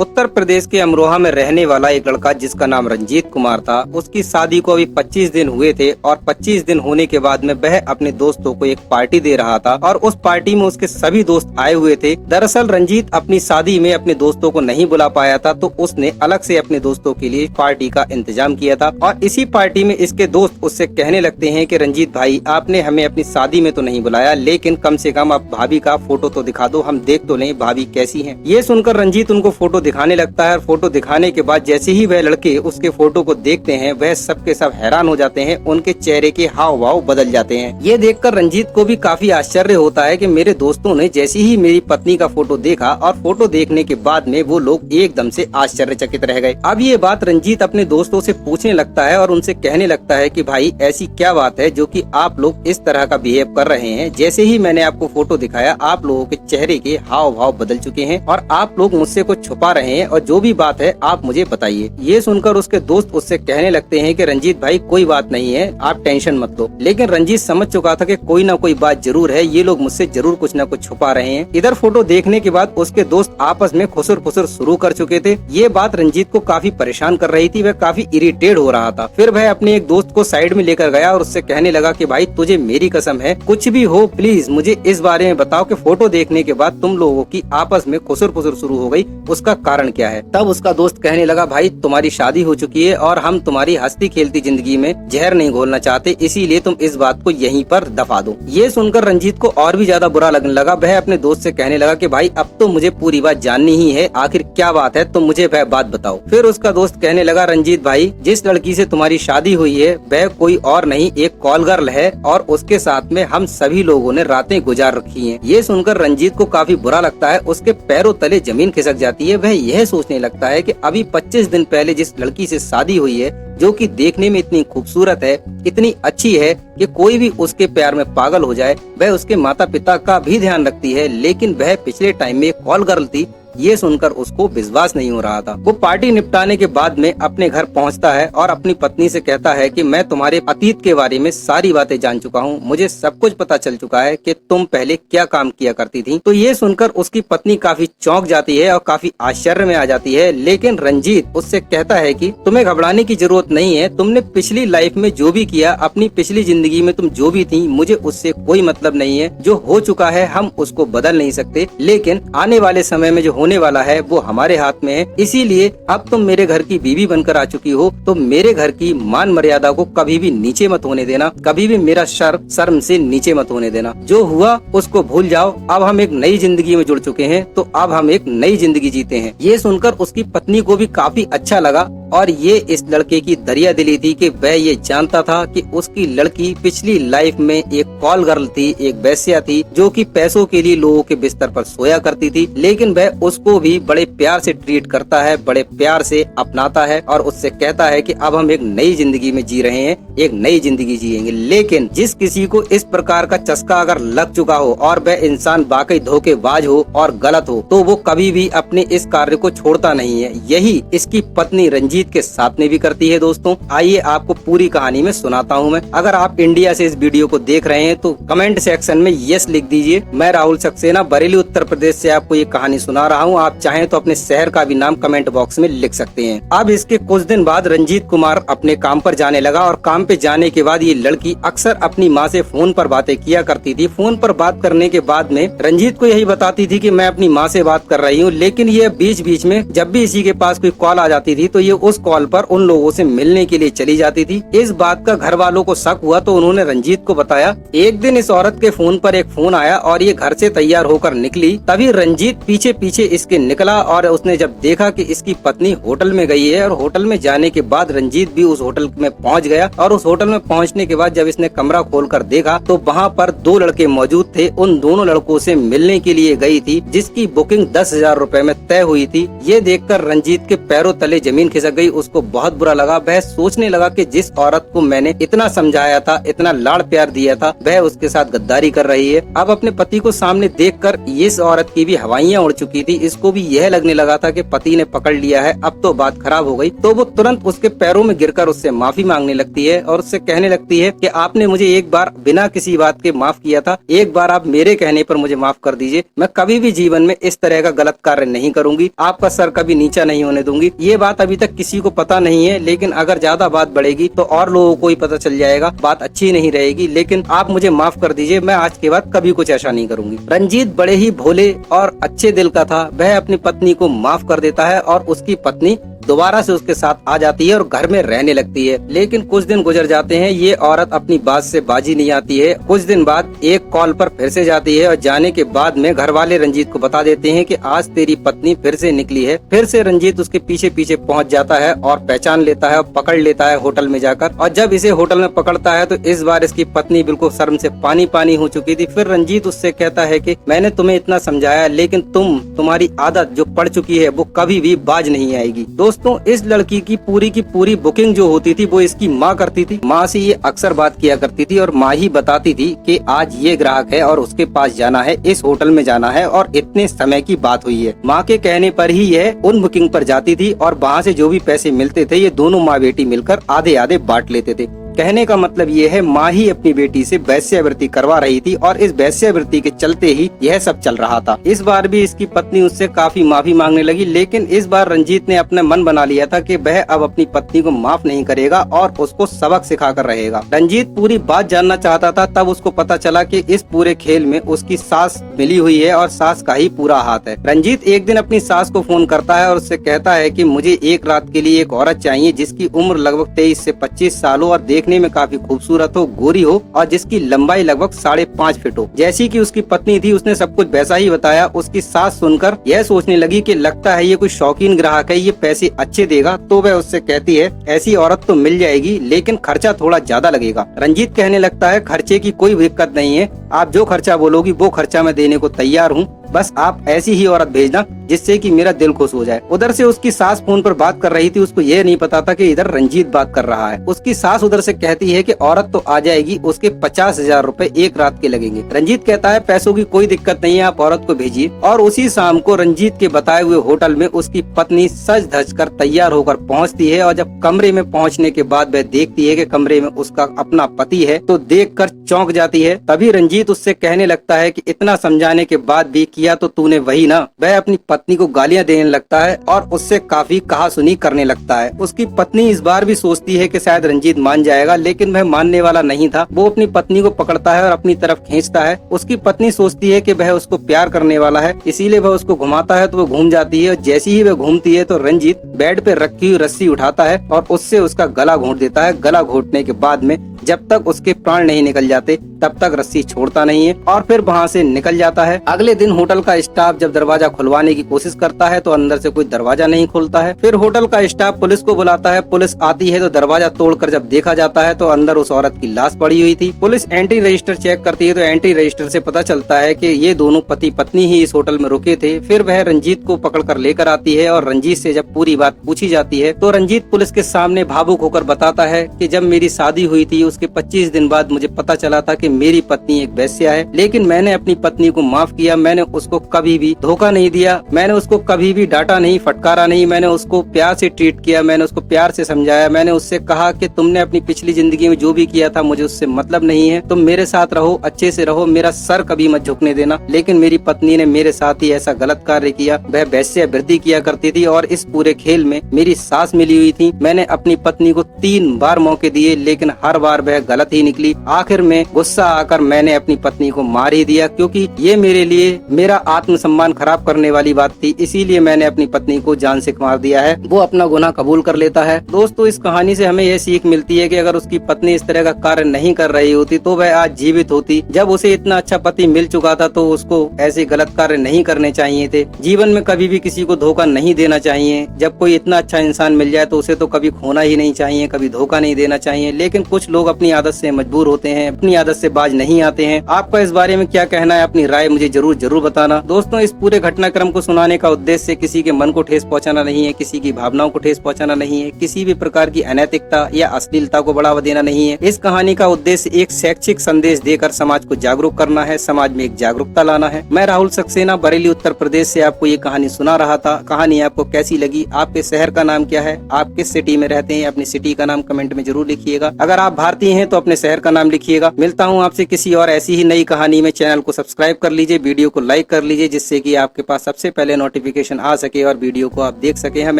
उत्तर प्रदेश के अमरोहा में रहने वाला एक लड़का जिसका नाम रंजीत कुमार था, उसकी शादी को अभी 25 दिन हुए थे और 25 दिन होने के बाद में वह अपने दोस्तों को एक पार्टी दे रहा था और उस पार्टी में उसके सभी दोस्त आए हुए थे। दरअसल रंजीत अपनी शादी में अपने दोस्तों को नहीं बुला पाया था, तो उसने अलग से अपने दोस्तों के लिए पार्टी का इंतजाम किया था और इसी पार्टी में इसके दोस्त उससे कहने लगते हैं कि रंजीत भाई, आपने हमें अपनी शादी में तो नहीं बुलाया, लेकिन कम से कम आप भाभी का फोटो तो दिखा दो, हम देख तो लें भाभी कैसी है। ये सुनकर रंजीत उनको फोटो दिखाने लगता है और फोटो दिखाने के बाद जैसे ही वह लड़के उसके फोटो को देखते हैं, वह सब के सब हैरान हो जाते हैं, उनके चेहरे के हाव भाव बदल जाते हैं। ये देखकर रंजीत को भी काफी आश्चर्य होता है कि मेरे दोस्तों ने जैसे ही मेरी पत्नी का फोटो देखा और फोटो देखने के बाद में वो लोग एकदम से आश्चर्यचकित रह गए। अब ये बात रंजीत अपने दोस्तों से पूछने लगता है और उनसे कहने लगता है कि भाई ऐसी क्या बात है जो कि आप लोग इस तरह का बिहेव कर रहे हैं। जैसे ही मैंने आपको फोटो दिखाया, आप लोगों के चेहरे के हाव भाव बदल चुके हैं और आप लोग मुझसे कुछ छुपा रहे हैं और जो भी बात है आप मुझे बताइए। ये सुनकर उसके दोस्त उससे कहने लगते हैं कि रंजीत भाई कोई बात नहीं है, आप टेंशन मत लो। लेकिन रंजीत समझ चुका था कि कोई ना कोई बात जरूर है, ये लोग मुझसे जरूर कुछ ना कुछ छुपा रहे हैं। इधर फोटो देखने के बाद उसके दोस्त आपस में खुसर फुसर शुरू कर चुके थे। ये बात रंजीत को काफी परेशान कर रही थी, वह काफी इरिटेट हो रहा था। फिर वह अपने एक दोस्त को साइड में लेकर गया और उससे कहने लगा कि भाई तुझे मेरी कसम है, कुछ भी हो प्लीज मुझे इस बारे में बताओ कि फोटो देखने के बाद तुम लोगों की आपस में खुसर फुसर शुरू हो गई, उसका कारण क्या है। तब उसका दोस्त कहने लगा भाई तुम्हारी शादी हो चुकी है और हम तुम्हारी हंसती खेलती जिंदगी में जहर नहीं घोलना चाहते, इसीलिए तुम इस बात को यहीं पर दफा दो। ये सुनकर रंजीत को और भी ज्यादा बुरा लगने लगा। वह अपने दोस्त से कहने लगा कि भाई अब तो मुझे पूरी बात जाननी ही है, आखिर क्या बात है, तुम मुझे वह बात बताओ। फिर उसका दोस्त कहने लगा रंजीत भाई, जिस लड़की से तुम्हारी शादी हुई है वह कोई और नहीं एक कॉल गर्ल है और उसके साथ में हम सभी लोगों ने रातें गुजार रखी हैं। ये सुनकर रंजीत को काफी बुरा लगता है, उसके पैरों तले जमीन खिसक जाती है। वह यह सोचने लगता है कि अभी 25 दिन पहले जिस लड़की से शादी हुई है, जो कि देखने में इतनी खूबसूरत है, इतनी अच्छी है कि कोई भी उसके प्यार में पागल हो जाए, वह उसके माता पिता का भी ध्यान रखती है, लेकिन वह पिछले टाइम में कॉल गर्ल थी। ये सुनकर उसको विश्वास नहीं हो रहा था। वो पार्टी निपटाने के बाद में अपने घर पहुंचता है और अपनी पत्नी से कहता है कि मैं तुम्हारे अतीत के बारे में सारी बातें जान चुका हूँ, मुझे सब कुछ पता चल चुका है कि तुम पहले क्या काम किया करती थी। तो ये सुनकर उसकी पत्नी काफी चौंक जाती है और काफी आश्चर्य में आ जाती है। लेकिन रंजीत उससे कहता है कि तुम्हें घबराने की जरूरत नहीं है, तुमने पिछली लाइफ में जो भी किया, अपनी पिछली जिंदगी में तुम जो भी थी, मुझे उससे कोई मतलब नहीं है। जो हो चुका है हम उसको बदल नहीं सकते, लेकिन आने वाले समय में जो होने वाला है वो हमारे हाथ में है। इसीलिए अब तुम मेरे घर की बीवी बनकर आ चुकी हो, तो मेरे घर की मान मर्यादा को कभी भी नीचे मत होने देना, कभी भी मेरा शर्म से नीचे मत होने देना। जो हुआ उसको भूल जाओ, अब हम एक नई जिंदगी में जुड़ चुके हैं, तो अब हम एक नई जिंदगी जीते हैं। ये सुनकर उसकी पत्नी को भी काफी अच्छा लगा और ये इस लड़के की दरिया दिली थी कि वह ये जानता था कि उसकी लड़की पिछली लाइफ में एक कॉल गर्ल थी, एक वेश्या थी, जो कि पैसों के लिए लोगों के बिस्तर पर सोया करती थी। लेकिन वह उसको भी बड़े प्यार से ट्रीट करता है, बड़े प्यार से अपनाता है और उससे कहता है कि अब हम एक नई जिंदगी में जी रहे हैं, एक नई जिंदगी जिएंगे। लेकिन जिस किसी को इस प्रकार का चस्का अगर लग चुका हो और वह इंसान वाकई धोखेबाज हो और गलत हो, तो वो कभी भी अपने इस कार्य को छोड़ता नहीं है। यही इसकी पत्नी रंजीत के साथ में भी करती है। दोस्तों आइए आपको पूरी कहानी में सुनाता हूँ मैं। अगर आप इंडिया से इस वीडियो को देख रहे हैं तो कमेंट सेक्शन में यस लिख दीजिए। मैं राहुल सक्सेना बरेली उत्तर प्रदेश से आपको ये कहानी सुना रहा हूँ। आप चाहें तो अपने शहर का भी नाम कमेंट बॉक्स में लिख सकते हैं। अब इसके कुछ दिन बाद रंजीत कुमार अपने काम पर जाने लगा और काम पे जाने के बाद ये लड़की अक्सर अपनी माँ से फोन पर बातें किया करती थी। फोन पर बात करने के बाद में रंजीत को यही बताती थी कि मैं अपनी माँ से बात कर रही हूँ, लेकिन ये बीच बीच में जब भी इसी के पास कोई कॉल आ जाती थी तो ये उस कॉल पर उन लोगों से मिलने के लिए चली जाती थी। इस बात का घर वालों को शक हुआ तो उन्होंने रंजीत को बताया। एक दिन इस औरत के फोन पर एक फोन आया और ये घर से तैयार होकर निकली। तभी रंजीत पीछे पीछे इसके निकला और उसने जब देखा कि इसकी पत्नी होटल में गई है और होटल में जाने के बाद रंजीत भी उस होटल में पहुंच गया और उस होटल में पहुंचने के बाद जब इसने कमरा खोलकर देखा तो वहां पर 2 लड़के मौजूद थे। उन दोनों लड़कों से मिलने के लिए गई थी, जिसकी बुकिंग 10,000 रुपए में तय हुई थी। ये देखकर रंजीत के पैरों तले जमीन खिसक गई। गई उसको बहुत बुरा लगा। वह सोचने लगा कि जिस औरत को मैंने इतना समझाया था, इतना लाड़ प्यार दिया था, वह उसके साथ गद्दारी कर रही है। अब अपने पति को सामने देखकर इस औरत की भी हवाइयां उड़ चुकी थी। इसको भी यह लगने लगा था कि पति ने पकड़ लिया है, अब तो बात खराब हो गई। तो वो तुरंत उसके पैरों में गिरकर उससे माफी मांगने लगती है और उससे कहने लगती है कि आपने मुझे एक बार बिना किसी बात के माफ किया था, एक बार आप मेरे कहने पर मुझे माफ कर दीजिए। मैं कभी भी जीवन में इस तरह का गलत कार्य नहीं करूंगी, आपका सर कभी नीचा नहीं होने दूंगी। ये बात अभी तक किसी को पता नहीं है, लेकिन अगर ज्यादा बात बढ़ेगी तो और लोगों को ही पता चल जाएगा, बात अच्छी नहीं रहेगी। लेकिन आप मुझे माफ कर दीजिए, मैं आज के बाद कभी कुछ ऐसा नहीं करूंगी। रंजीत बड़े ही भोले और अच्छे दिल का था। वह अपनी पत्नी को माफ कर देता है और उसकी पत्नी दोबारा से उसके साथ आ जाती है और घर में रहने लगती है। लेकिन कुछ दिन गुजर जाते हैं, ये औरत अपनी बात से बाजी नहीं आती है। कुछ दिन बाद एक कॉल पर फिर से जाती है और जाने के बाद में घर वाले रंजीत को बता देते हैं कि आज तेरी पत्नी फिर से निकली है। फिर से रंजीत उसके पीछे पीछे पहुंच जाता है और पहचान लेता है और पकड़ लेता है होटल में जाकर। और जब इसे होटल में पकड़ता है तो इस बार इसकी पत्नी बिल्कुल शर्म से पानी पानी हो चुकी थी। फिर रंजीत उससे कहता है कि मैंने तुम्हें इतना समझाया, लेकिन तुम्हारी आदत जो पड़ चुकी है वो कभी भी बाज नहीं आएगी। दोस्तों, इस लड़की की पूरी बुकिंग जो होती थी वो इसकी माँ करती थी। माँ से ये अक्सर बात किया करती थी और माँ ही बताती थी कि आज ये ग्राहक है और उसके पास जाना है, इस होटल में जाना है और इतने समय की बात हुई है। माँ के कहने पर ही यह उन बुकिंग पर जाती थी और वहाँ से जो भी पैसे मिलते थे ये दोनों माँ बेटी मिलकर आधे आधे बांट लेते थे। कहने का मतलब ये है, माँ ही अपनी बेटी से वेश्यावृत्ति करवा रही थी और इस वेश्यावृत्ति के चलते ही यह सब चल रहा था। इस बार भी इसकी पत्नी उससे काफी माफी मांगने लगी, लेकिन इस बार रंजीत ने अपना मन बना लिया था कि वह अब अपनी पत्नी को माफ नहीं करेगा और उसको सबक सिखाकर रहेगा। रंजीत पूरी बात जानना चाहता था, तब उसको पता चला कि इस पूरे खेल में उसकी सास मिली हुई है और सास का ही पूरा हाथ है। रंजीत एक दिन अपनी सास को फोन करता है और उससे कहता है कि मुझे एक रात के लिए एक औरत चाहिए जिसकी उम्र लगभग 23 से 25 साल हो और देखने में काफी खूबसूरत हो, गोरी हो और जिसकी लंबाई लगभग 5.5 फीट हो। जैसी कि उसकी पत्नी थी, उसने सब कुछ वैसा ही बताया। उसकी सास सुनकर यह सोचने लगी कि लगता है ये कोई शौकीन ग्राहक है, ये पैसे अच्छे देगा। तो वह उससे कहती है ऐसी औरत तो मिल जाएगी, लेकिन खर्चा थोड़ा ज्यादा लगेगा। रंजीत कहने लगता है खर्चे की कोई दिक्कत नहीं है, आप जो खर्चा बोलोगी वो खर्चा मैं देने को तैयार हूँ, बस आप ऐसी ही औरत भेजना जिससे कि मेरा दिल खुश हो जाए। उधर से उसकी सास फोन पर बात कर रही थी, उसको यह नहीं पता था कि इधर रंजीत बात कर रहा है। उसकी सास उधर से कहती है कि औरत तो आ जाएगी, उसके 50,000 रुपए एक रात के लगेंगे। रंजीत कहता है पैसों की कोई दिक्कत नहीं है, आप औरत को भेजिए। और उसी शाम को रंजीत के बताए हुए होटल में उसकी पत्नी सज धज कर तैयार होकर पहुँचती है और जब कमरे में पहुँचने के बाद वह देखती है कि कमरे में उसका अपना पति है तो देखकर चौंक जाती है। तभी रंजीत उससे कहने लगता है कि इतना समझाने के बाद भी किया तो तूने वही ना। वह अपनी पत्नी को गालियां देने लगता है और उससे काफी कहासुनी करने लगता है। उसकी पत्नी इस बार भी सोचती है कि शायद रंजीत मान जाएगा, लेकिन वह मानने वाला नहीं था। वो अपनी पत्नी को पकड़ता है और अपनी तरफ खींचता है। उसकी पत्नी सोचती है कि वह उसको प्यार करने वाला है, इसीलिए वह उसको घुमाता है तो वो घूम जाती है। और जैसी ही वह घूमती है तो रंजीत बेड पे रखी हुई रस्सी उठाता है और उससे उसका गला घोंट देता है। गला घोंटने के बाद में जब तक उसके प्राण नहीं निकल जाते तब तक रस्सी छोड़ता नहीं है और फिर वहाँ से निकल जाता है। अगले दिन होटल का स्टाफ जब दरवाजा खुलवाने की कोशिश करता है तो अंदर से कोई दरवाजा नहीं खुलता है। फिर होटल का स्टाफ पुलिस को बुलाता है। पुलिस आती है तो दरवाजा तोड़कर जब देखा जाता है तो अंदर उस औरत की लाश पड़ी हुई थी। पुलिस एंट्री रजिस्टर चेक करती है तो एंट्री रजिस्टर से पता चलता है कि ये दोनों पति पत्नी ही इस होटल में रुके थे। फिर वह रंजीत को पकड़ कर लेकर आती है और रंजीत से जब पूरी बात पूछी जाती है तो रंजीत पुलिस के सामने भावुक होकर बताता है कि जब मेरी शादी हुई थी उसके 25 दिन बाद मुझे पता चला था कि मेरी पत्नी एक वेश्या है, लेकिन मैंने अपनी पत्नी को माफ किया। मैंने उसको कभी भी धोखा नहीं दिया, मैंने उसको कभी भी डांटा नहीं, फटकारा नहीं। मैंने उसको प्यार से ट्रीट किया, मैंने उसको प्यार से समझाया। मैंने उससे कहा कि तुमने अपनी पिछली जिंदगी में जो भी किया था मुझे उससे मतलब नहीं है, तुम मेरे साथ रहो, अच्छे से रहो, मेरा सर कभी मत झुकने देना। लेकिन मेरी पत्नी ने मेरे साथ ही ऐसा गलत कार्य किया। वह वेश्यावृत्ति किया करती थी और इस पूरे खेल में मेरी सास मिली हुई थी। मैंने अपनी पत्नी को 3 बार मौके दिए, लेकिन हर बार वह गलत ही निकली। आखिर में गुस्सा आकर मैंने अपनी पत्नी को मार ही दिया, क्योंकि ये मेरे लिए मेरा आत्मसम्मान खराब करने वाली बात थी। इसीलिए मैंने अपनी पत्नी को जान से मार दिया है। वो अपना गुनाह कबूल कर लेता है। दोस्तों, इस कहानी से हमें यह सीख मिलती है कि अगर उसकी पत्नी इस तरह का कार्य नहीं कर रही होती तो वह आज जीवित होती। जब उसे इतना अच्छा पति मिल चुका था तो उसको ऐसे गलत कार्य नहीं करने चाहिए थे। जीवन में कभी भी किसी को धोखा नहीं देना चाहिए। जब कोई इतना अच्छा इंसान मिल जाए तो उसे तो कभी खोना ही नहीं चाहिए, कभी धोखा नहीं देना चाहिए। लेकिन कुछ लोग अपनी आदत से मजबूर होते हैं, अपनी आदत से बाज नहीं आते हैं। आपका इस बारे में क्या कहना है, अपनी राय मुझे जरूर बताना। दोस्तों, इस पूरे घटनाक्रम को सुनाने का उद्देश्य किसी के मन को ठेस पहुंचाना नहीं है, किसी की भावनाओं को ठेस पहुंचाना नहीं है, किसी भी प्रकार की अनैतिकता या अश्लीलता को बढ़ावा देना नहीं है। इस कहानी का उद्देश्य एक शैक्षिक संदेश देकर समाज को जागरूक करना है, समाज में एक जागरूकता लाना है। मैं राहुल सक्सेना, बरेली, उत्तर प्रदेश से आपको ये कहानी सुना रहा था। कहानी आपको कैसी लगी? आपके शहर का नाम क्या है? आप किस सिटी में रहते हैं? अपनी सिटी का नाम कमेंट में जरूर लिखिएगा। अगर आप भारतीय हैं तो अपने शहर का नाम लिखिएगा। मिलता हूँ आपसे किसी और ऐसी ही नई कहानी में। चैनल को सब्सक्राइब कर लीजिए, वीडियो को लाइक कर लीजिए, जिससे कि आपके पास सबसे पहले नोटिफिकेशन आ सके और वीडियो को आप देख सके। हम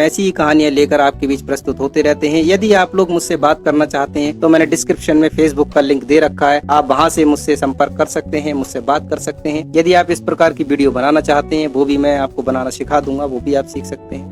ऐसी ही कहानियां लेकर आपके बीच प्रस्तुत होते रहते हैं। यदि आप लोग मुझसे बात करना चाहते हैं तो मैंने डिस्क्रिप्शन में फेसबुक का लिंक दे रखा है, आप वहां से मुझसे संपर्क कर सकते हैं, मुझसे बात कर सकते हैं। यदि आप इस प्रकार की वीडियो बनाना चाहते हैं वो भी मैं आपको बनाना सिखा दूंगा, वो भी आप सीख सकते हैं।